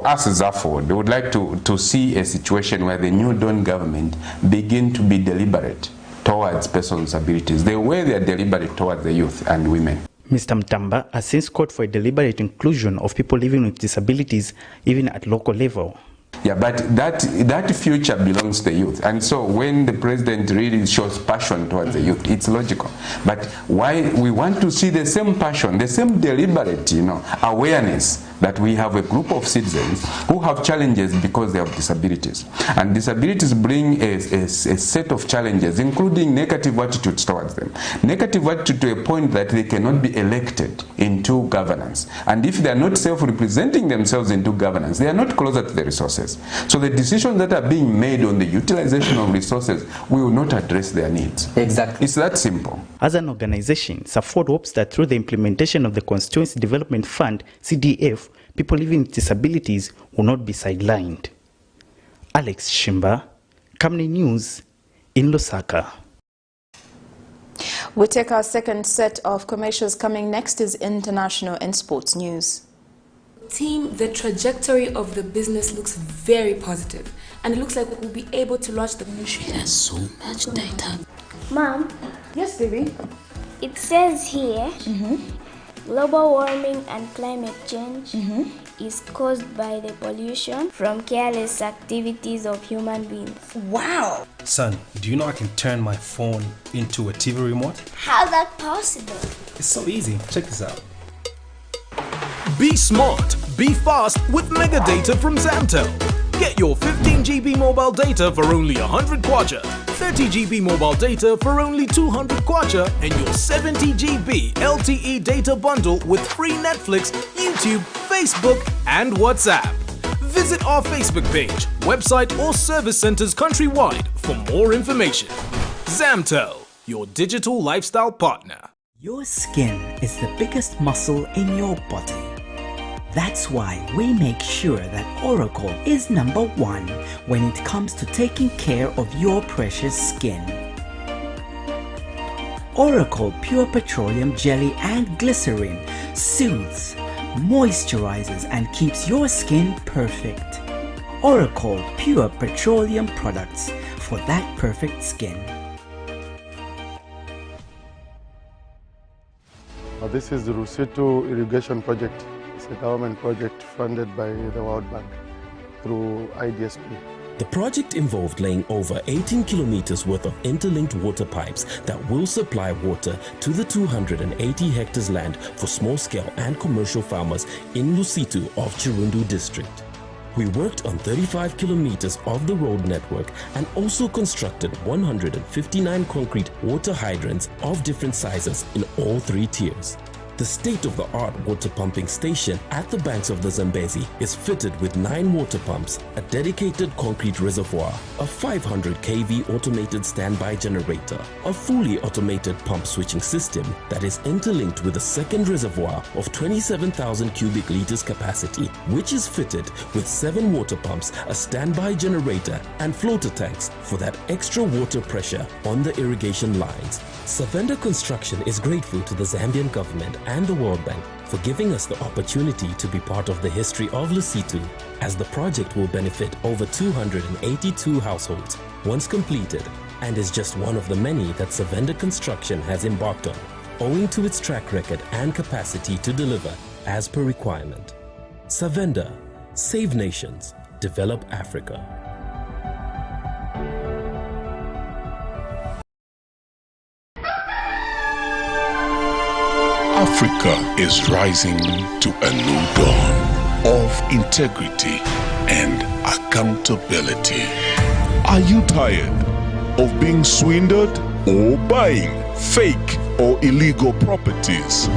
us as ZAFOD, we would like to see a situation where the New Dawn government begin to be deliberate towards persons with disabilities, the way they are deliberate towards the youth and women. Mr. Mtamba has since called for a deliberate inclusion of people living with disabilities, even at local level. Yeah, but that future belongs to the youth. And so when the president really shows passion towards the youth, it's logical. But why we want to see the same passion, the same deliberate, awareness that we have a group of citizens who have challenges because they have disabilities. And disabilities bring a set of challenges, including negative attitudes towards them. Negative attitude to a point that they cannot be elected into governance. And if they are not self-representing themselves into governance, they are not closer to the resources. So the decisions that are being made on the utilization of resources will not address their needs. Exactly. It's that simple. As an organization, ZAFOD hopes that through the implementation of the Constituency Development Fund, CDF, people living with disabilities will not be sidelined. Alex Shimba, Camnet News in Lusaka. We take our second set of commercials. Coming next is international and sports news. Team, the trajectory of the business looks very positive, and it looks like we'll be able to launch the She has so much data. Mom. Yes, baby. It says here, global warming and climate change is caused by the pollution from careless activities of human beings. Wow! Son, do you know I can turn my phone into a TV remote? How's that possible? It's so easy. Check this out. Be smart, be fast with mega data from Zamtel. Get your 15 GB mobile data for only 100 kwacha, 30 GB mobile data for only 200 kwacha, and your 70 GB LTE data bundle with free Netflix, YouTube, Facebook, and WhatsApp. Visit our Facebook page, website, or service centers countrywide for more information. Zamtel, your digital lifestyle partner. Your skin is the biggest muscle in your body. That's why we make sure that Oracle is #1 when it comes to taking care of your precious skin. Oracle Pure Petroleum Jelly and Glycerin soothes, moisturizes, and keeps your skin perfect. Oracle Pure Petroleum Products for that perfect skin. This is the Rusito Irrigation Project. It's a government project funded by the World Bank through IDSP. The project involved laying over 18 kilometers worth of interlinked water pipes that will supply water to the 280 hectares land for small-scale and commercial farmers in Lusito of Chirundu district. We worked on 35 kilometers of the road network and also constructed 159 concrete water hydrants of different sizes in all 3 tiers. The state-of-the-art water pumping station at the banks of the Zambezi is fitted with 9 water pumps, a dedicated concrete reservoir, a 500 kV automated standby generator, a fully automated pump switching system that is interlinked with a second reservoir of 27,000 cubic liters capacity, which is fitted with 7 water pumps, a standby generator and floater tanks for that extra water pressure on the irrigation lines. Savenda Construction is grateful to the Zambian government and the World Bank for giving us the opportunity to be part of the history of Lusito, as the project will benefit over 282 households once completed and is just one of the many that Savenda Construction has embarked on, owing to its track record and capacity to deliver as per requirement. Savenda, save nations, develop Africa. Africa is rising to a new dawn of integrity and accountability. Are you tired of being swindled or buying fake or illegal properties?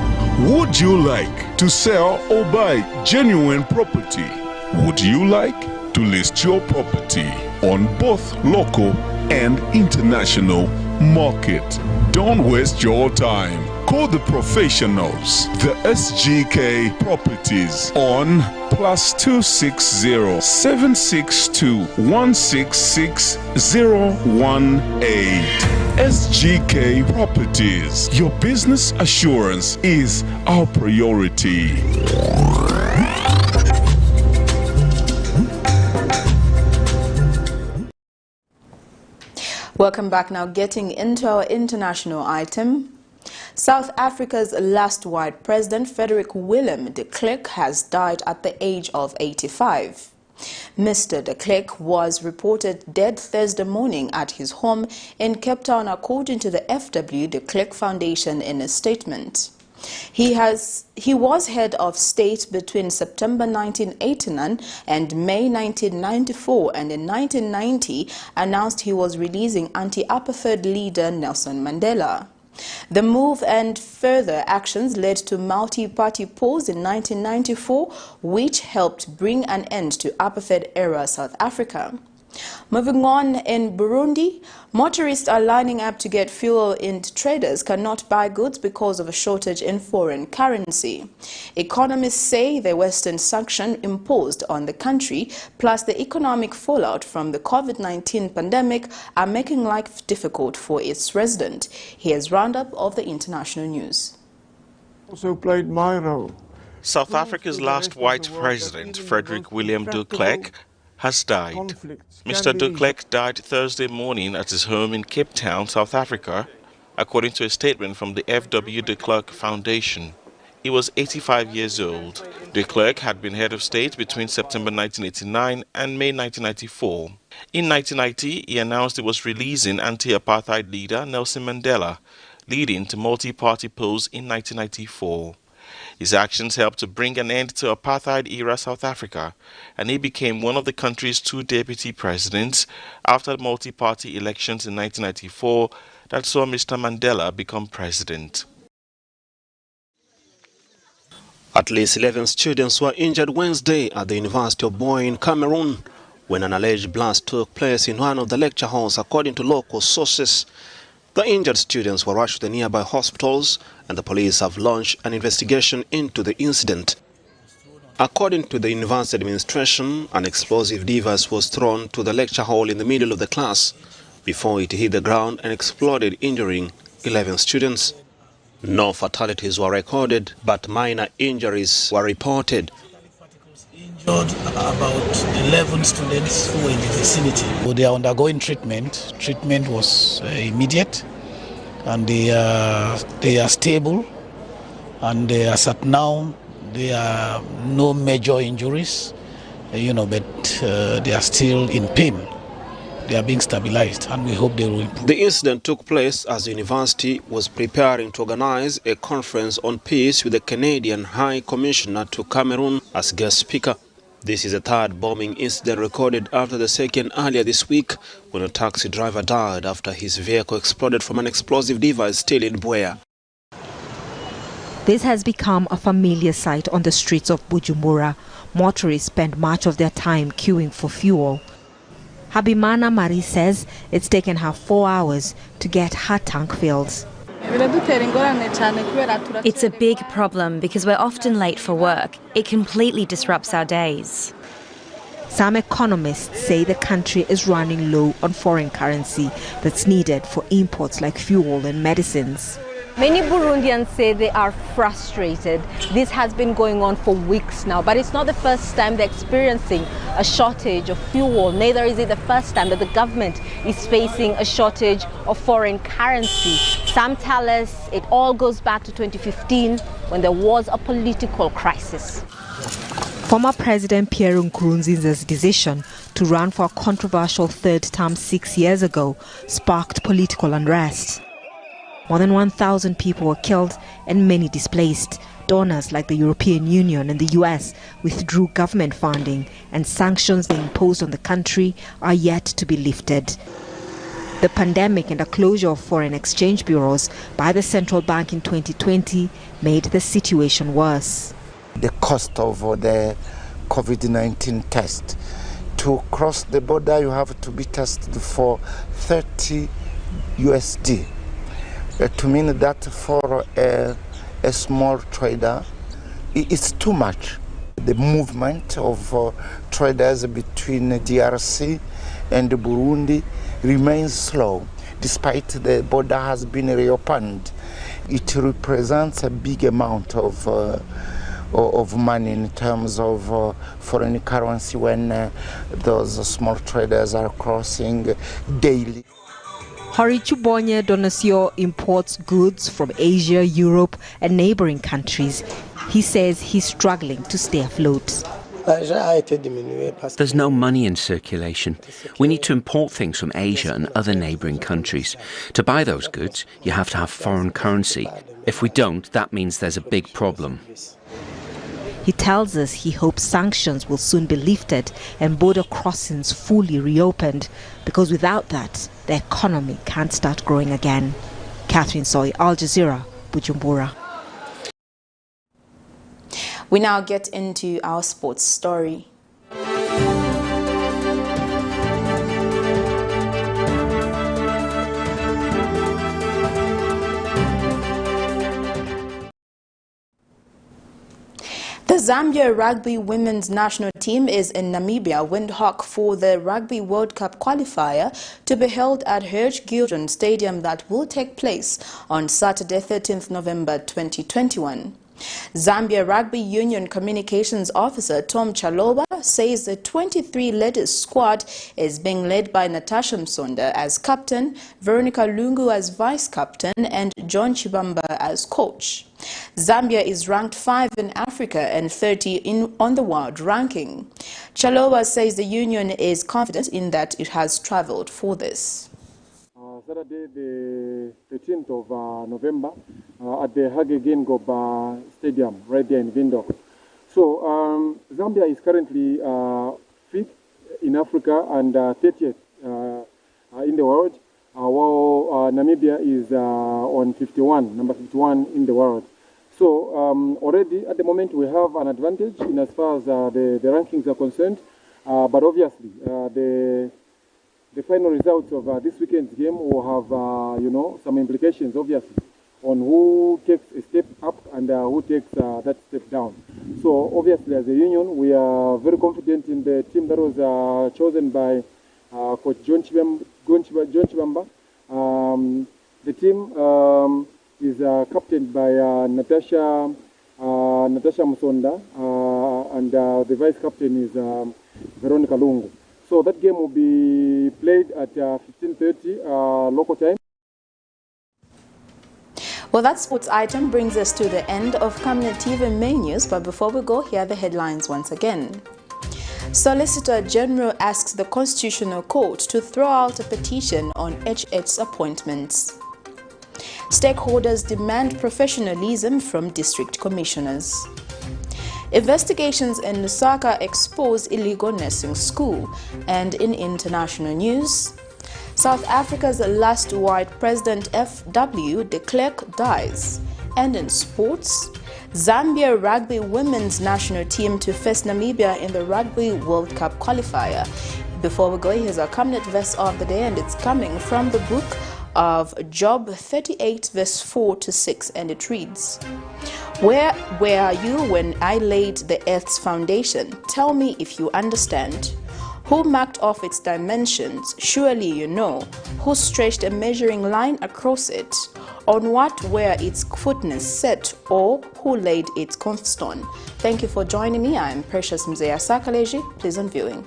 Would you like to sell or buy genuine property? Would you like to list your property on both local and international market? Don't waste your time. Call the professionals, the SGK Properties, on +260 762 166 018. SGK Properties. Your business assurance is our priority. Welcome back. Now getting into our international item. South Africa's last white president, Frederick Willem de Klerk, has died at the age of 85. Mr. de Klerk was reported dead Thursday morning at his home in Cape Town, according to the FW de Klerk Foundation in a statement. He was head of state between September 1989 and May 1994, and in 1990 announced he was releasing anti-apartheid leader Nelson Mandela. The move and further actions led to multi-party polls in 1994, which helped bring an end to apartheid-era South Africa. Moving on, in Burundi, motorists are lining up to get fuel and traders cannot buy goods because of a shortage in foreign currency. Economists say the Western sanction imposed on the country, plus the economic fallout from the COVID-19 pandemic, are making life difficult for its residents. Here's roundup of the international news. Also played my role. South Africa's last white president, Frederick William de Klerk, has died. Mr. de Klerk died Thursday morning at his home in Cape Town, South Africa, according to a statement from the FW de Klerk Foundation. He was 85 years old. De Klerk had been head of state between September 1989 and May 1994. In 1990, he announced he was releasing anti-apartheid leader Nelson Mandela, leading to multi-party polls in 1994. His actions helped to bring an end to apartheid-era South Africa, and he became one of the country's 2 deputy presidents after the multi-party elections in 1994 that saw Mr. Mandela become president. At least 11 students were injured Wednesday at the University of Boy in Cameroon when an alleged blast took place in one of the lecture halls, according to local sources. The injured students were rushed to the nearby hospitals, and the police have launched an investigation into the incident. According to the university administration, an explosive device was thrown to the lecture hall in the middle of the class before it hit the ground and exploded, injuring 11 students. No fatalities were recorded, but minor injuries were reported. injured about 11 students who were in the vicinity. So they are undergoing treatment. Treatment was immediate, and they are stable, and as at now there are no major injuries, but they are still in pain. They are being stabilized, and we hope they will improve. The incident took place as the university was preparing to organize a conference on peace with the Canadian High Commissioner to Cameroon as guest speaker. This is the third bombing incident recorded after the second earlier this week, when a taxi driver died after his vehicle exploded from an explosive device still in Buea. This has become a familiar sight on the streets of Bujumbura. Motorists spend much of their time queuing for fuel. Habimana Marie says it's taken her 4 hours to get her tank filled. It's a big problem because we're often late for work. It completely disrupts our days. Some economists say the country is running low on foreign currency that's needed for imports like fuel and medicines. Many Burundians say they are frustrated. This has been going on for weeks now, but it's not the first time they're experiencing a shortage of fuel. Neither is it the first time that the government is facing a shortage of foreign currency. Some tell us it all goes back to 2015 when there was a political crisis. Former President Pierre Nkurunziza's decision to run for a controversial third term 6 years ago sparked political unrest. More than 1,000 people were killed and many displaced. Donors like the European Union and the US withdrew government funding, and sanctions they imposed on the country are yet to be lifted. The pandemic and the closure of foreign exchange bureaus by the central bank in 2020 made the situation worse. The cost of the COVID-19 test. To cross the border, you have to be tested for 30 USD. To mean that for a small trader, it's too much. The movement of traders between DRC and Burundi remains slow, despite the border has been reopened. It represents a big amount of money in terms of foreign currency when those small traders are crossing daily. Horichubonye Donacio imports goods from Asia, Europe and neighboring countries. He says he's struggling to stay afloat. There's no money in circulation. We need to import things from Asia and other neighboring countries. To buy those goods, you have to have foreign currency. If we don't, that means there's a big problem. He tells us he hopes sanctions will soon be lifted and border crossings fully reopened, because without that, the economy can't start growing again. Catherine Soy, Al Jazeera, Bujumbura. We now get into our sports story. The Zambia Rugby Women's National Team is in Namibia, Windhoek, for the Rugby World Cup qualifier to be held at Hertgildren Stadium that will take place on Saturday, 13th November 2021. Zambia Rugby Union Communications Officer Tom Chaloba says the 23 ladies squad is being led by Natasha Msonda as captain, Veronica Lungu as vice captain and John Chibamba as coach. Zambia is ranked 5 in Africa and 30 on the world ranking. Chaloba says the union is confident in that it has traveled for this. Saturday, the 13th of November, at the Hage Goba Stadium, right there in Windhoek. So, Zambia is currently 5th in Africa and 30th in the world, while Namibia is on number 51 in the world. So, already at the moment we have an advantage in as far as the rankings are concerned, but obviously the final results of this weekend's game will have, some implications, obviously, on who takes a step up and who takes that step down. So, obviously, as a union, we are very confident in the team that was chosen by Coach John Chibamba. The team is captained by Natasha Musonda and the vice captain is Veronica Lungu. So that game will be played at 15:30 local time. Well, that sports item brings us to the end of Camnet TV main news, but before we go, here are the headlines once again. Solicitor General asks the Constitutional Court to throw out a petition on HH's appointments. Stakeholders demand professionalism from district commissioners. Investigations in Lusaka expose illegal nursing school. And in international news, South Africa's last white president FW de Klerk dies. And in sports, Zambia rugby women's national team to face Namibia in the Rugby World Cup qualifier. Before we go, here's our Camnet verse of the day, and it's coming from the book of Job 38 verse 4 to 6, and it reads, Where were you when I laid the earth's foundation? Tell me if you understand. Who marked off its dimensions? Surely you know. Who stretched a measuring line across it? On what were its footnotes set, or who laid its cornerstone? Thank you for joining me. I'm Precious Mzea Sakaleji. Pleasant viewing.